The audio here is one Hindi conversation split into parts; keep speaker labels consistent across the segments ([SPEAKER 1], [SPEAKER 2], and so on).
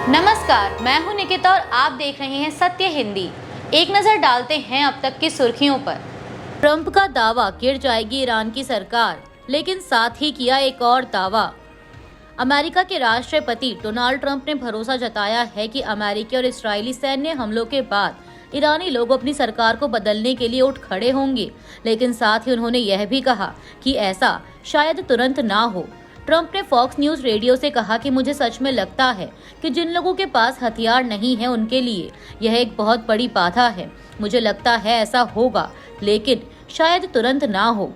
[SPEAKER 1] नमस्कार, मैं हूं निकिता और आप देख रहे हैं सत्य हिंदी। एक नजर डालते हैं अब तक की सुर्खियों पर। ट्रंप का दावा, गिर जाएगी ईरान की सरकार, लेकिन साथ ही किया एक और दावा। अमेरिका के राष्ट्रपति डोनाल्ड ट्रंप ने भरोसा जताया है कि अमेरिकी और इस्राएली सैन्य हमलों के बाद ईरानी लोग अपनी सरकार को बदलने के लिए उठ खड़े होंगे, लेकिन साथ ही उन्होंने यह भी कहा कि ऐसा शायद तुरंत ना हो। ट्रंप ने फॉक्स न्यूज रेडियो से कहा कि मुझे सच में लगता है कि जिन लोगों के पास हथियार नहीं है उनके लिए यह एक बहुत बड़ी बाधा है। मुझे लगता है ऐसा होगा, लेकिन शायद तुरंत ना हो।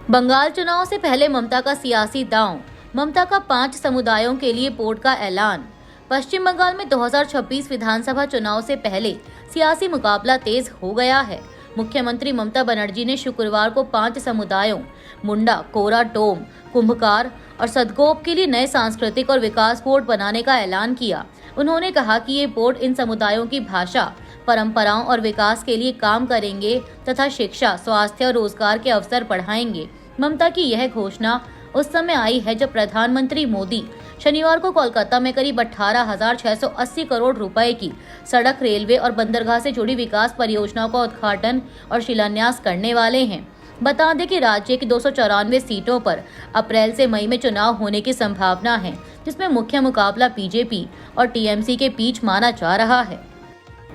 [SPEAKER 1] बंगाल चुनाव से पहले ममता का सियासी दांव, ममता का 5 समुदायों के लिए बोर्ड का ऐलान। पश्चिम बंगाल में 2026 विधानसभा चुनाव से पहले सियासी मुकाबला तेज हो गया है। मुख्यमंत्री ममता बनर्जी ने शुक्रवार को 5 समुदायों मुंडा, कोरा, टोम, कुंभकार और सदगोप के लिए नए सांस्कृतिक और विकास बोर्ड बनाने का ऐलान किया। उन्होंने कहा कि ये बोर्ड इन समुदायों की भाषा, परंपराओं और विकास के लिए काम करेंगे तथा शिक्षा, स्वास्थ्य और रोजगार के अवसर बढ़ाएंगे। ममता की यह घोषणा उस समय आई है जब प्रधानमंत्री मोदी शनिवार को कोलकाता में करीब 18,680 करोड़ रुपए की सड़क, रेलवे और बंदरगाह से जुड़ी विकास परियोजनाओं का उद्घाटन और शिलान्यास करने वाले हैं। बता दें कि राज्य की 294 सीटों पर अप्रैल से मई में चुनाव होने की संभावना है, जिसमें मुख्य मुकाबला बीजेपी और टीएमसी के बीच माना जा रहा है।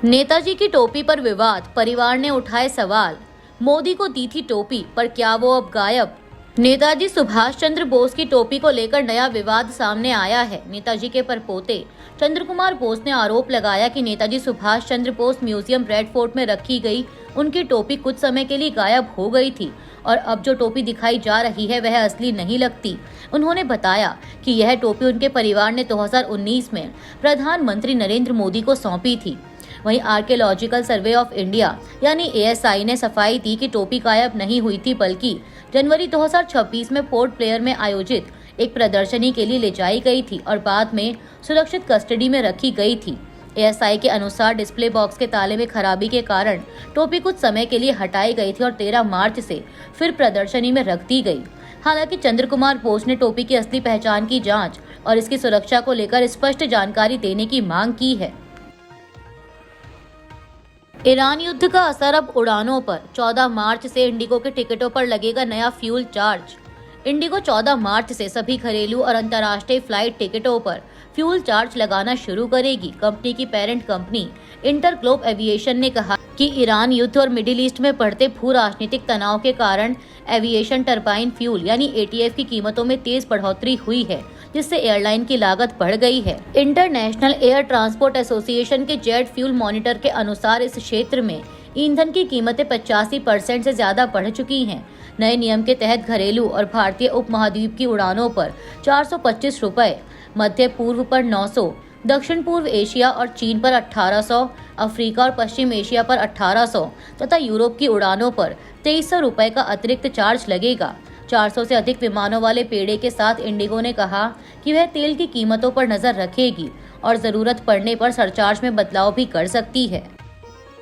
[SPEAKER 1] नेताजी की टोपी पर विवाद, परिवार ने उठाए सवाल। मोदी को दी थी टोपी, पर क्या वो अब गायब? नेताजी सुभाष चंद्र बोस की टोपी को लेकर नया विवाद सामने आया है। नेताजी के परपोते चंद्र कुमार बोस ने आरोप लगाया कि Netaji Subhash Chandra Bose museum red fort में रखी गई उनकी टोपी कुछ समय के लिए गायब हो गई थी और अब जो टोपी दिखाई जा रही है वह असली नहीं लगती। उन्होंने बताया कि यह टोपी उनके परिवार ने 2019 में प्रधानमंत्री नरेंद्र मोदी को सौंपी थी। वहीं आर्कियोलॉजिकल सर्वे ऑफ इंडिया यानी ASI ने सफाई दी कि टोपी गायब नहीं हुई थी, बल्कि जनवरी 2026 में पोर्ट ब्लेयर में आयोजित एक प्रदर्शनी के लिए ले जाई गई थी और बाद में सुरक्षित कस्टडी में रखी गई थी। ASI के अनुसार डिस्प्ले बॉक्स के ताले में खराबी के कारण टोपी कुछ समय के लिए हटाई गई थी और 13 मार्च से फिर प्रदर्शनी में रख दी गई। हालांकि चंद्र कुमार बोस ने टोपी की असली पहचान की जांच और इसकी सुरक्षा को लेकर स्पष्ट जानकारी देने की मांग की है। ईरान युद्ध का असर अब उड़ानों पर। 14 मार्च से इंडिगो के टिकटों पर लगेगा नया फ्यूल चार्ज। इंडिगो 14 मार्च से सभी घरेलू और अंतर्राष्ट्रीय फ्लाइट टिकटों पर फ्यूल चार्ज लगाना शुरू करेगी। कंपनी की पेरेंट कंपनी इंटरग्लोब एविएशन ने कहा कि ईरान युद्ध और मिडिल ईस्ट में बढ़ते भू राजनीतिक तनाव के कारण एविएशन टरबाइन फ्यूल यानी ATF की कीमतों में तेज बढ़ोतरी हुई है, जिससे एयरलाइन की लागत बढ़ गई है। इंटरनेशनल एयर ट्रांसपोर्ट एसोसिएशन के जेट फ्यूल मॉनिटर के अनुसार इस क्षेत्र में ईंधन की कीमतें 85% से ज्यादा बढ़ चुकी हैं। नए नियम के तहत घरेलू और भारतीय उपमहाद्वीप की उड़ानों पर 425 रुपए, मध्य पूर्व पर 900, दक्षिण पूर्व एशिया और चीन पर 1800, अफ्रीका और पश्चिम एशिया पर 1800 तथा यूरोप की उड़ानों पर 2300 रुपए का अतिरिक्त चार्ज लगेगा। 400 से अधिक विमानों वाले पेड़े के साथ इंडिगो ने कहा कि वह तेल की कीमतों पर नजर रखेगी और जरूरत पड़ने पर सरचार्ज में बदलाव भी कर सकती है।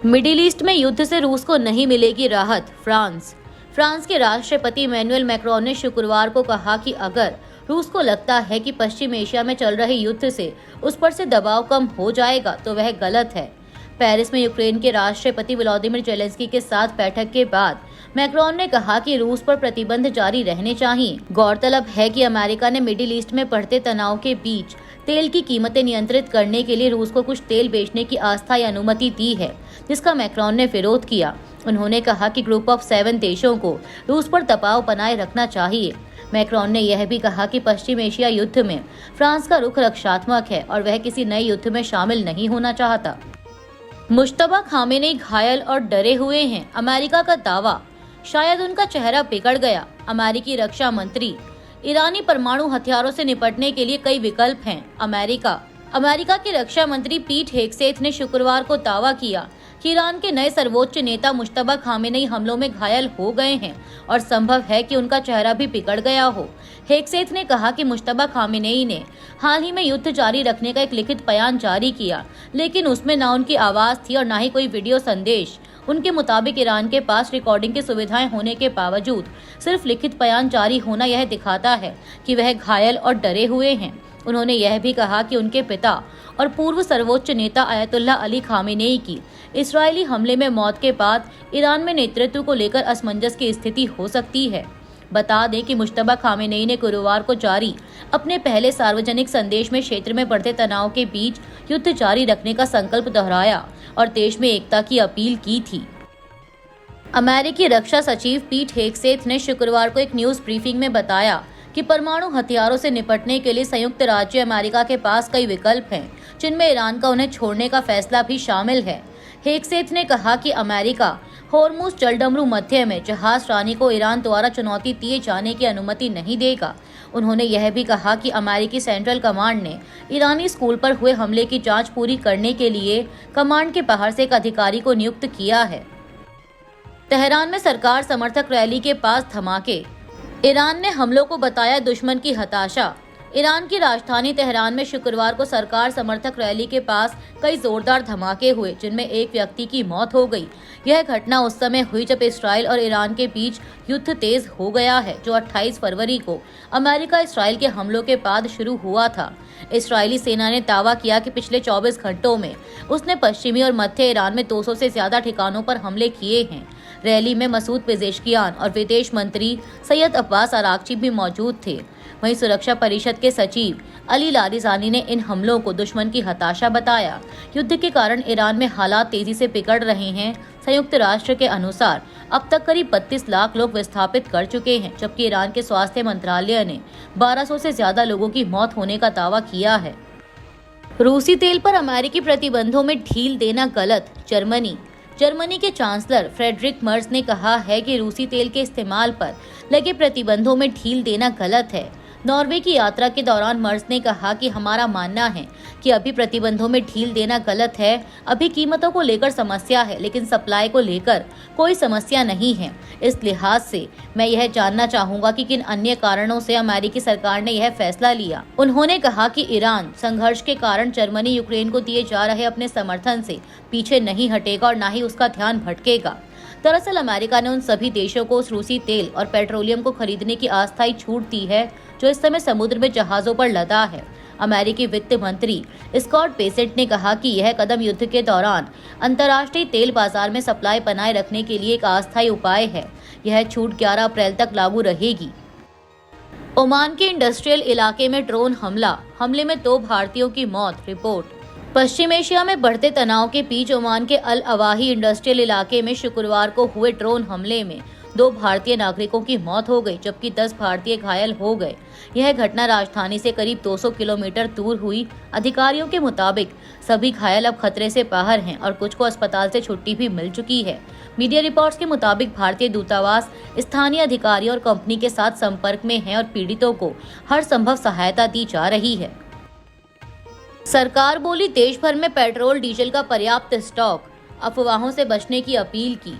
[SPEAKER 1] मिडिल ईस्ट में युद्ध से रूस को नहीं मिलेगी राहत। फ्रांस के राष्ट्रपति इमैनुअल मैक्रोन ने शुक्रवार को कहा कि अगर रूस को लगता है कि पश्चिम एशिया में चल रहे युद्ध से उस पर से दबाव कम हो जाएगा तो वह गलत है। पेरिस में यूक्रेन के राष्ट्रपति व्लादिमीर जेलेंस्की के साथ बैठक के बाद मैक्रोन ने कहा कि रूस पर प्रतिबंध जारी रहने चाहिए। गौरतलब है कि अमेरिका ने मिडिल ईस्ट में बढ़ते तनाव के बीच तेल की कीमतें नियंत्रित करने के लिए रूस को कुछ तेल बेचने की अस्थायी अनुमति दी है, जिसका मैक्रोन ने विरोध किया। उन्होंने कहा कि ग्रुप ऑफ 7 देशों को रूस पर दबाव बनाए रखना चाहिए। मैक्रोन ने यह भी कहा कि पश्चिम एशिया युद्ध में फ्रांस का रुख रक्षात्मक है और वह किसी नए युद्ध में शामिल नहीं होना चाहता। मुश्तबा खामेनेई घायल और डरे हुए हैं, अमेरिका का दावा। शायद उनका चेहरा बिगड़ गया। अमेरिकी रक्षा मंत्री, ईरानी परमाणु हथियारों से निपटने के लिए कई विकल्प हैं। अमेरिका के रक्षा मंत्री पीट हेगसेथ ने शुक्रवार को दावा किया कि ईरान के नए सर्वोच्च नेता मुश्तबा खामेनेई हमलों में घायल हो गए हैं और संभव है कि उनका चेहरा भी बिगड़ गया हो। हेगसेथ ने कहा कि मुश्तबा खामेनेई ने हाल ही में युद्ध जारी रखने का एक लिखित बयान जारी किया, लेकिन उसमें न उनकी आवाज थी और न ही कोई वीडियो संदेश। उनके मुताबिक ईरान के पास रिकॉर्डिंग की सुविधाएं होने के बावजूद सिर्फ लिखित बयान जारी होना यह दिखाता है कि वह घायल और डरे हुए हैं। उन्होंने यह भी कहा कि उनके पिता और पूर्व सर्वोच्च नेता अयतुल्ला अली खामेनेई की इस्राएली हमले में मौत के बाद ईरान में नेतृत्व को लेकर असमंजस की स्थिति हो सकती है। बता दें कि मुश्तबा खामेनेई ने गुरुवार को जारी अपने पहले सार्वजनिक संदेश में क्षेत्र में बढ़ते तनाव के बीच युद्ध जारी रखने का संकल्प दोहराया और देश में एकता की अपील की थी। अमेरिकी रक्षा सचिव पीट हेगसेथ ने शुक्रवार को एक न्यूज ब्रीफिंग में बताया कि परमाणु हथियारों से निपटने के लिए संयुक्त राज्य अमेरिका के पास कई विकल्प हैं, जिनमें ईरान का उन्हें छोड़ने का फैसला भी शामिल है। हेगसेथ ने कहा कि अमेरिका होर्मुज जलडमरू मध्य में जहाज रानी को ईरान द्वारा चुनौती दिए जाने की अनुमति नहीं देगा। उन्होंने यह भी कहा कि अमेरिकी सेंट्रल कमांड ने ईरानी स्कूल पर हुए हमले की जांच पूरी करने के लिए कमांड के बाहर से एक अधिकारी को नियुक्त किया है। तेहरान में सरकार समर्थक रैली के पास धमाके, ईरान ने हमलों को बताया दुश्मन की हताशा। ईरान की राजधानी तेहरान में शुक्रवार को सरकार समर्थक रैली के पास कई जोरदार धमाके हुए, जिनमें एक व्यक्ति की मौत हो गई। यह घटना उस समय हुई जब इसराइल और ईरान के बीच युद्ध तेज हो गया है, जो 28 फरवरी को अमेरिका इसराइल के हमलों के बाद शुरू हुआ था। इस्राएली सेना ने दावा किया कि पिछले 24 घंटों में उसने पश्चिमी और मध्य ईरान में 200 से ज्यादा ठिकानों पर हमले किए हैं। रैली में मसूद पेजेशकियान और विदेश मंत्री सैयद अब्बास अरागची भी मौजूद थे। वहीं सुरक्षा परिषद के सचिव अली लारिजानी ने इन हमलों को दुश्मन की हताशा बताया। युद्ध के कारण ईरान में हालात तेजी से बिगड़ रहे हैं। संयुक्त राष्ट्र के अनुसार अब तक करीब 32 लाख लोग विस्थापित कर चुके हैं, जबकि ईरान के स्वास्थ्य मंत्रालय ने 1200 से ज्यादा लोगों की मौत होने का दावा किया है। रूसी तेल पर अमेरिकी प्रतिबंधों में ढील देना गलत, जर्मनी के चांसलर फ्रेडरिक मर्ज ने कहा है कि रूसी तेल के इस्तेमाल पर लगे प्रतिबंधों में ढील देना गलत है। नॉर्वे की यात्रा के दौरान मर्ज ने कहा कि हमारा मानना है कि अभी प्रतिबंधों में ढील देना गलत है। अभी कीमतों को लेकर समस्या है, लेकिन सप्लाई को लेकर कोई समस्या नहीं है। इस लिहाज से मैं यह जानना चाहूंगा कि किन अन्य कारणों से अमेरिकी सरकार ने यह फैसला लिया। उन्होंने कहा कि ईरान संघर्ष के कारण जर्मनी यूक्रेन को दिए जा रहे अपने समर्थन से पीछे नहीं हटेगा और न ही उसका ध्यान भटकेगा। दरअसल अमेरिका ने उन सभी देशों को उस रूसी तेल और पेट्रोलियम को खरीदने की अस्थायी छूट दी है जो इस समय समुद्र में जहाजों पर लदा है। अमेरिकी वित्त मंत्री स्कॉट बेसेंट ने कहा कि यह कदम युद्ध के दौरान अंतर्राष्ट्रीय तेल बाजार में सप्लाई बनाए रखने के लिए एक अस्थायी उपाय है। यह छूट 11 अप्रैल तक लागू रहेगी। ओमान के इंडस्ट्रियल इलाके में ड्रोन हमले में 2 भारतीयों की मौत, रिपोर्ट। पश्चिम एशिया में बढ़ते तनाव के बीच ओमान के अल अवाही इंडस्ट्रियल इलाके में शुक्रवार को हुए ड्रोन हमले में 2 भारतीय नागरिकों की मौत हो गई, जबकि 10 भारतीय घायल हो गए। यह घटना राजधानी से करीब 200 किलोमीटर दूर हुई। अधिकारियों के मुताबिक सभी घायल अब खतरे से बाहर हैं और कुछ को अस्पताल से छुट्टी भी मिल चुकी है। मीडिया रिपोर्ट्स के मुताबिक भारतीय दूतावास स्थानीय अधिकारियों और कंपनी के साथ संपर्क में है और पीड़ितों को हर संभव सहायता दी जा रही है। सरकार बोली देश भर में पेट्रोल डीजल का पर्याप्त स्टॉक, अफवाहों से बचने की अपील की।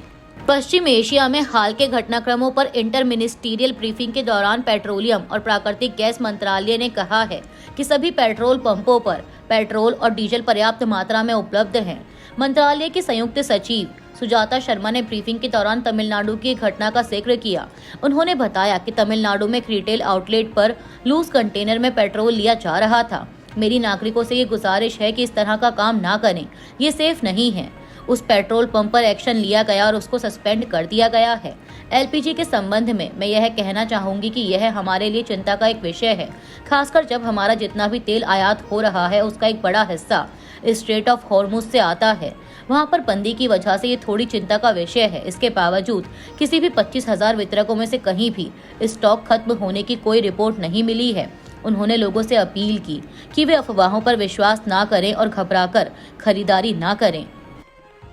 [SPEAKER 1] पश्चिम एशिया में हाल के घटनाक्रमों पर इंटर मिनिस्टीरियल ब्रीफिंग के दौरान पेट्रोलियम और प्राकृतिक गैस मंत्रालय ने कहा है कि सभी पेट्रोल पंपों पर पेट्रोल और डीजल पर्याप्त मात्रा में उपलब्ध हैं। मंत्रालय की संयुक्त सचिव सुजाता शर्मा ने ब्रीफिंग के दौरान तमिलनाडु की घटना का जिक्र किया। उन्होंने बताया कि तमिलनाडु में एक रिटेल आउटलेट पर लूज कंटेनर में पेट्रोल लिया जा रहा था। मेरी नागरिकों से ये गुजारिश है कि इस तरह का काम ना करें, ये सेफ नहीं है। उस पेट्रोल पंप पर एक्शन लिया गया और उसको सस्पेंड कर दिया गया है। एलपीजी के संबंध में मैं यह कहना चाहूंगी कि यह हमारे लिए चिंता का एक विषय है, खासकर जब हमारा जितना भी तेल आयात हो रहा है उसका एक बड़ा हिस्सा स्ट्रेट ऑफ हॉर्मुज से आता है। वहां पर बंदी की वजह से ये थोड़ी चिंता का विषय है। इसके बावजूद किसी भी 25,000 वितरकों में से कहीं भी स्टॉक खत्म होने की कोई रिपोर्ट नहीं मिली है। उन्होंने लोगों से अपील की कि वे अफवाहों पर विश्वास ना करें और घबराकर खरीदारी ना करें।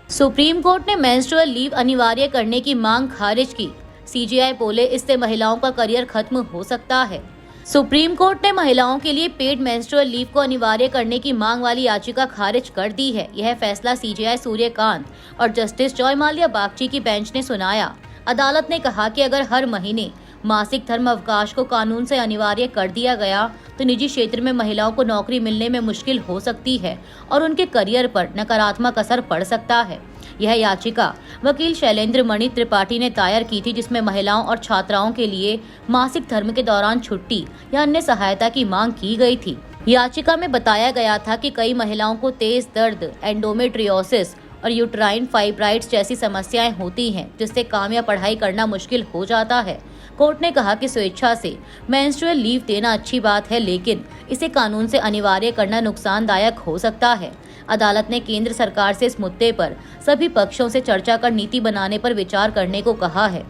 [SPEAKER 1] सुप्रीम कोर्ट ने मेंस्ट्रुअल लीव अनिवार्य करने की मांग खारिज की। सीजेआई बोले इससे महिलाओं का करियर खत्म हो सकता है। सुप्रीम कोर्ट ने महिलाओं के लिए पेड मेंस्ट्रुअल लीव को अनिवार्य करने की मांग वाली याचिका खारिज कर दी है। यह फैसला सीजेआई सूर्यकांत और जस्टिस जॉयमाल्या बागची की बेंच ने सुनाया। अदालत ने कहा कि अगर हर महीने मासिक धर्म अवकाश को कानून से अनिवार्य कर दिया गया तो निजी क्षेत्र में महिलाओं को नौकरी मिलने में मुश्किल हो सकती है और उनके करियर पर नकारात्मक असर पड़ सकता है। यह याचिका वकील शैलेंद्र मणि त्रिपाठी ने दायर की थी, जिसमें महिलाओं और छात्राओं के लिए मासिक धर्म के दौरान छुट्टी या अन्य सहायता की मांग की गई थी। याचिका में बताया गया था कि कई महिलाओं को तेज दर्द, एंडोमेट्रियोसिस और यूट्राइन फाइब्राइड्स जैसी समस्याएं होती हैं, जिससे काम या पढ़ाई करना मुश्किल हो जाता है। कोर्ट ने कहा कि स्वेच्छा से मेंस्ट्रुअल लीव देना अच्छी बात है, लेकिन इसे कानून से अनिवार्य करना नुकसानदायक हो सकता है। अदालत ने केंद्र सरकार से इस मुद्दे पर सभी पक्षों से चर्चा कर नीति बनाने पर विचार करने को कहा है।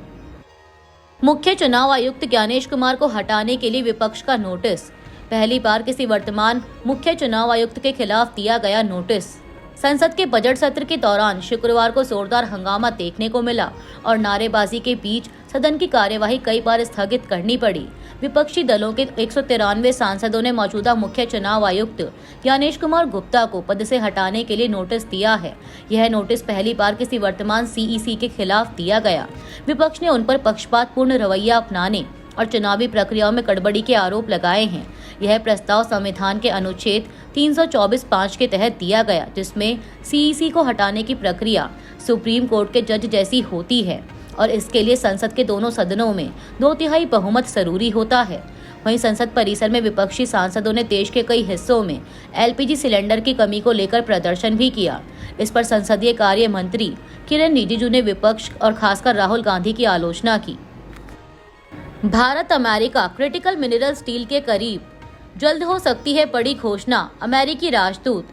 [SPEAKER 1] मुख्य चुनाव आयुक्त ज्ञानेश कुमार को हटाने के लिए विपक्ष का नोटिस। पहली बार किसी वर्तमान मुख्य चुनाव आयुक्त के खिलाफ दिया गया नोटिस। संसद के बजट सत्र के दौरान शुक्रवार को जोरदार हंगामा देखने को मिला और नारेबाजी के बीच सदन की कार्यवाही कई बार स्थगित करनी पड़ी। विपक्षी दलों के 193 सांसदों ने मौजूदा मुख्य चुनाव आयुक्त ज्ञानेश कुमार गुप्ता को पद से हटाने के लिए नोटिस दिया है। यह नोटिस पहली बार किसी वर्तमान सीईसी के खिलाफ दिया गया। विपक्ष ने उन पर पक्षपातपूर्ण रवैया अपनाने और चुनावी प्रक्रियाओं में गड़बड़ी के आरोप लगाए हैं। यह प्रस्ताव संविधान के अनुच्छेद 324(5) के तहत दिया गया, जिसमें सीईसी को हटाने की प्रक्रिया सुप्रीम कोर्ट के जज जैसी होती है और इसके लिए संसद के दोनों सदनों में 2/3 बहुमत जरूरी होता है। वहीं संसद परिसर में विपक्षी सांसदों ने देश के कई हिस्सों में एलपीजी सिलेंडर की कमी को लेकर प्रदर्शन भी किया। इस पर संसदीय कार्य मंत्री किरेन रिजिजू ने विपक्ष और खासकर राहुल गांधी की आलोचना की। Bharat America critical mineral steel के करीब, जल्द हो सकती है बड़ी घोषणा। अमेरिकी राजदूत।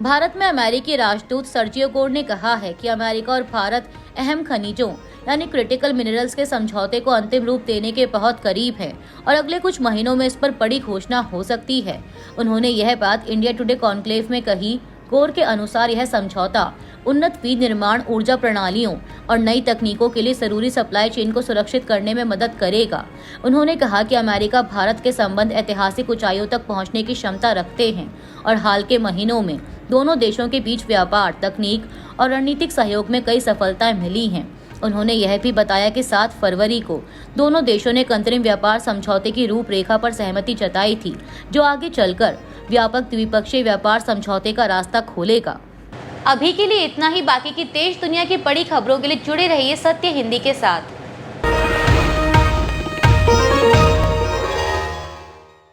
[SPEAKER 1] भारत में अमेरिकी राजदूत सर्जियो गोर ने कहा है कि अमेरिका और भारत अहम खनिजों यानी क्रिटिकल मिनरल्स के समझौते को अंतिम रूप देने के बहुत करीब है और अगले कुछ महीनों में इस पर बड़ी घोषणा हो सकती है। उन्होंने यह बात इंडिया टुडे कॉन्क्लेव में कही। गोर के अनुसार यह समझौता उन्नत विनिर्माण ऊर्जा प्रणालियों और नई तकनीकों के लिए जरूरी सप्लाई चेन को सुरक्षित करने में मदद करेगा। उन्होंने कहा कि अमेरिका भारत के संबंध ऐतिहासिक ऊंचाइयों तक पहुंचने की क्षमता रखते हैं और हाल के महीनों में दोनों देशों के बीच व्यापार, तकनीक और रणनीतिक सहयोग में कई सफलताएं मिली हैं। उन्होंने यह भी बताया कि 7 फरवरी को दोनों देशों ने अंतरिम व्यापार समझौते की रूपरेखा पर सहमति जताई थी, जो आगे चलकर व्यापक द्विपक्षीय व्यापार समझौते का रास्ता खोलेगा। अभी के लिए इतना ही। बाकी की देश दुनिया की बड़ी खबरों के लिए जुड़े रहिए सत्य हिंदी के साथ।